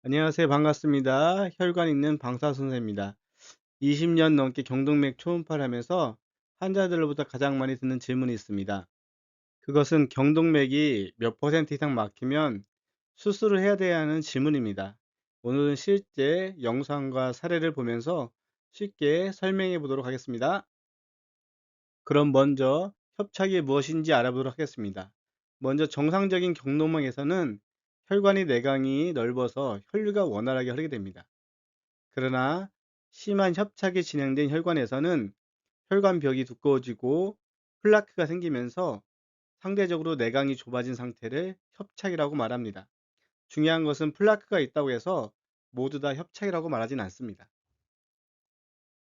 안녕하세요. 반갑습니다. 혈관 있는 방사선생입니다. 20년 넘게 경동맥 초음파를 하면서 환자들로부터 가장 많이 듣는 질문이 있습니다. 그것은 경동맥이 몇 퍼센트 이상 막히면 수술을 해야 되냐 하는 질문입니다. 오늘은 실제 영상과 사례를 보면서 쉽게 설명해 보도록 하겠습니다. 그럼 먼저 협착이 무엇인지 알아보도록 하겠습니다. 먼저 정상적인 경동맥에서는 혈관의 내강이 넓어서 혈류가 원활하게 흐르게 됩니다. 그러나 심한 협착이 진행된 혈관에서는 혈관벽이 두꺼워지고 플라크가 생기면서 상대적으로 내강이 좁아진 상태를 협착이라고 말합니다. 중요한 것은 플라크가 있다고 해서 모두 다 협착이라고 말하진 않습니다.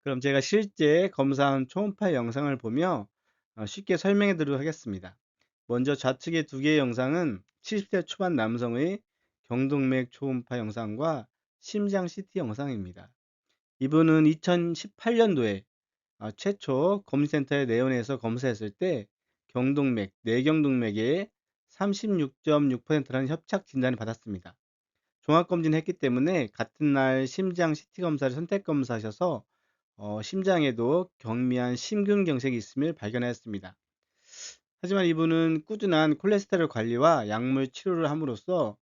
그럼 제가 실제 검사한 초음파 영상을 보며 쉽게 설명해 드리도록 하겠습니다. 먼저 좌측의 두 개의 영상은 70대 초반 남성의 경동맥 초음파 영상과 심장 CT 영상입니다. 이분은 2018년도에 최초 검진센터에 내원해서 검사했을 때 경동맥, 뇌경동맥의 36.6%라는 협착 진단을 받았습니다. 종합검진을 했기 때문에 같은 날 심장 CT 검사를 선택 검사하셔서 심장에도 경미한 심근경색이 있음을 발견하였습니다. 하지만 이분은 꾸준한 콜레스테롤 관리와 약물 치료를 함으로써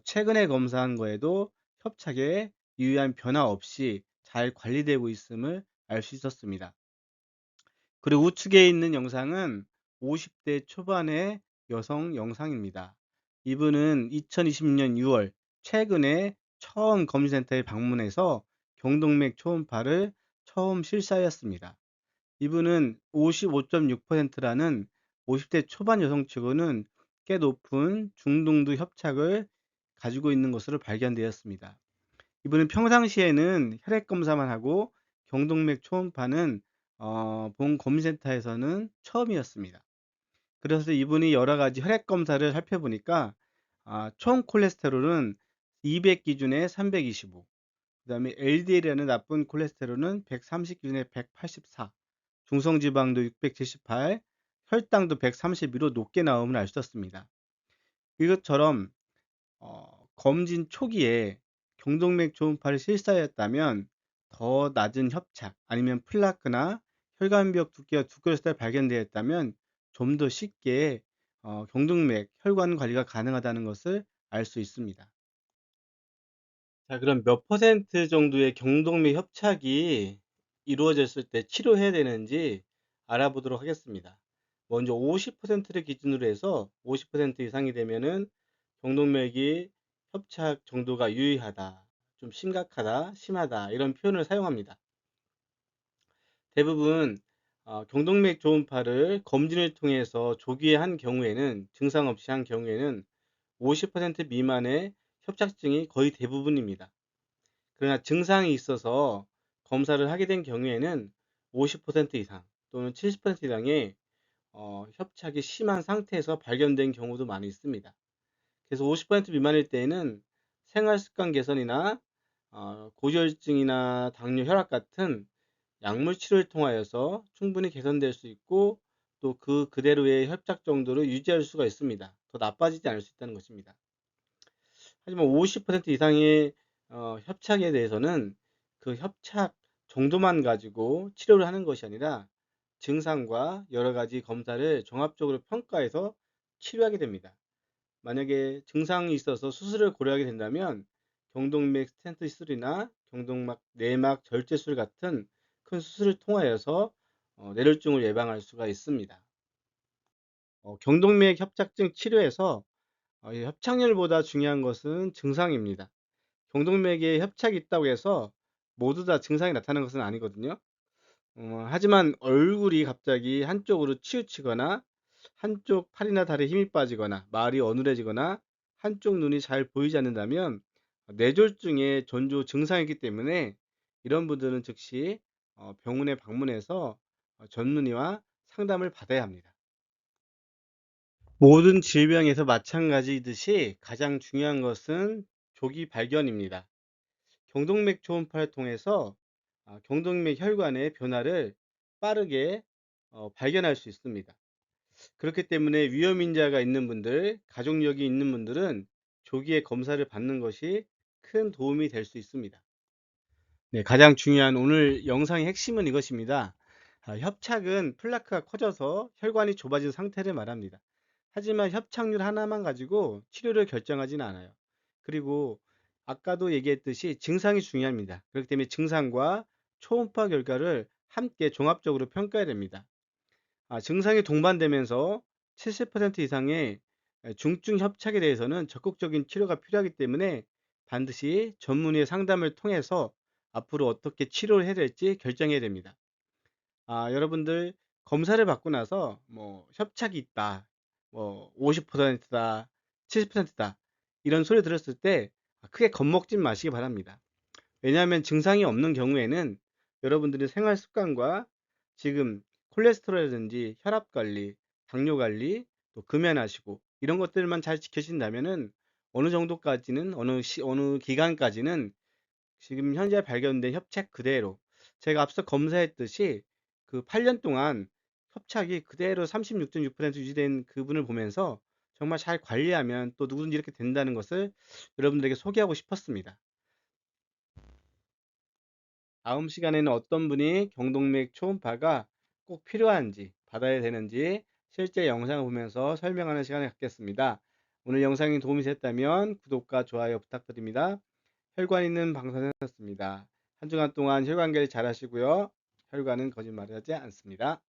최근에 검사한 거에도 협착에 유의한 변화 없이 잘 관리되고 있음을 알 수 있었습니다. 그리고 우측에 있는 영상은 50대 초반의 여성 영상입니다. 이분은 2026년 6월 최근에 처음 검진센터에 방문해서 경동맥 초음파를 처음 실시하였습니다. 이분은 55.6%라는 50대 초반 여성치고는 꽤 높은 중등도 협착을 가지고 있는 것으로 발견되었습니다. 이분은 평상시에는 혈액 검사만 하고 경동맥 초음파는 본 검진센터에서는 처음이었습니다. 그래서 이분이 여러 가지 혈액 검사를 살펴보니까 총 콜레스테롤은 200 기준에 325, 그다음에 LDL이라는 나쁜 콜레스테롤은 130 기준에 184, 중성지방도 678, 혈당도 132로 높게 나옴을 알 수 있었습니다. 이것처럼 검진 초기에 경동맥 초음파를 실시하였다면 더 낮은 협착 아니면 플라크나 혈관벽 두께가 두꺼웠을 때 발견되었다면 좀 더 쉽게 경동맥 혈관 관리가 가능하다는 것을 알 수 있습니다. 자, 그럼 몇 퍼센트 정도의 경동맥 협착이 이루어졌을 때 치료해야 되는지 알아보도록 하겠습니다. 먼저 50%를 기준으로 해서 50% 이상이 되면은 경동맥이 협착 정도가 유의하다, 좀 심각하다, 심하다 이런 표현을 사용합니다. 대부분 경동맥 초음파를 검진을 통해서 조기에 한 경우에는 증상 없이 한 경우에는 50% 미만의 협착증이 거의 대부분입니다. 그러나 증상이 있어서 검사를 하게 된 경우에는 50% 이상 또는 70% 이상의 협착이 심한 상태에서 발견된 경우도 많이 있습니다. 그래서 50% 미만일 때에는 생활습관 개선이나 고지혈증이나 당뇨, 혈압 같은 약물 치료를 통하여서 충분히 개선될 수 있고 또 그대로의 협착 정도를 유지할 수가 있습니다. 더 나빠지지 않을 수 있다는 것입니다. 하지만 50% 이상의 협착에 대해서는 그 협착 정도만 가지고 치료를 하는 것이 아니라 증상과 여러 가지 검사를 종합적으로 평가해서 치료하게 됩니다. 만약에 증상이 있어서 수술을 고려하게 된다면 경동맥 스텐트 시술이나 경동막 내막 절제 수술 같은 큰 수술을 통하여서 뇌졸중을 예방할 수가 있습니다. 경동맥 협착증 치료에서 이 협착률보다 중요한 것은 증상입니다. 경동맥에 협착이 있다고 해서 모두 다 증상이 나타나는 것은 아니거든요. 하지만 얼굴이 갑자기 한쪽으로 치우치거나 한쪽 팔이나 다리에 힘이 빠지거나 말이 어눌해지거나 한쪽 눈이 잘 보이지 않는다면 뇌졸중의 전조 증상이기 때문에 이런 분들은 즉시 병원에 방문해서 전문의와 상담을 받아야 합니다. 모든 질병에서 마찬가지이듯이 가장 중요한 것은 조기 발견입니다. 경동맥 초음파를 통해서 경동맥 혈관의 변화를 빠르게 발견할 수 있습니다. 그렇기 때문에 위험 인자가 있는 분들, 가족력이 있는 분들은 조기에 검사를 받는 것이 큰 도움이 될 수 있습니다. 네, 가장 중요한 오늘 영상의 핵심은 이것입니다. 협착은 플라크가 커져서 혈관이 좁아진 상태를 말합니다. 하지만 협착률 하나만 가지고 치료를 결정하지는 않아요. 그리고 아까도 얘기했듯이 증상이 중요합니다. 그렇기 때문에 증상과 초음파 결과를 함께 종합적으로 평가해야 됩니다. 증상이 동반되면서 70% 이상의 중증 협착에 대해서는 적극적인 치료가 필요하기 때문에 반드시 전문의의 상담을 통해서 앞으로 어떻게 치료를 해야 될지 결정해야 됩니다. 여러분들 검사를 받고 나서 뭐 협착이 있다, 뭐 50%다, 70%다 이런 소리 들었을 때 크게 겁먹지 마시기 바랍니다. 왜냐하면 증상이 없는 경우에는 여러분들의 생활 습관과 지금 콜레스테롤이라든지 혈압 관리, 당뇨 관리, 또 금연하시고 이런 것들만 잘 지켜진다면은 어느 정도까지는 어느 기간까지는 지금 현재 발견된 협착 그대로 제가 앞서 검사했듯이 그 8년 동안 협착이 그대로 36.6% 유지된 그분을 보면서 정말 잘 관리하면 또 누구든지 이렇게 된다는 것을 여러분들에게 소개하고 싶었습니다. 다음 시간에는 어떤 분이 경동맥 초음파가 꼭 필요한지 받아야 되는지 실제 영상을 보면서 설명하는 시간을 갖겠습니다. 오늘 영상이 도움이 됐다면 구독과 좋아요 부탁드립니다. 혈관 있는 방사선이었습니다. 한 주간 동안 혈관 관리 잘 하시고요. 혈관은 거짓말하지 않습니다.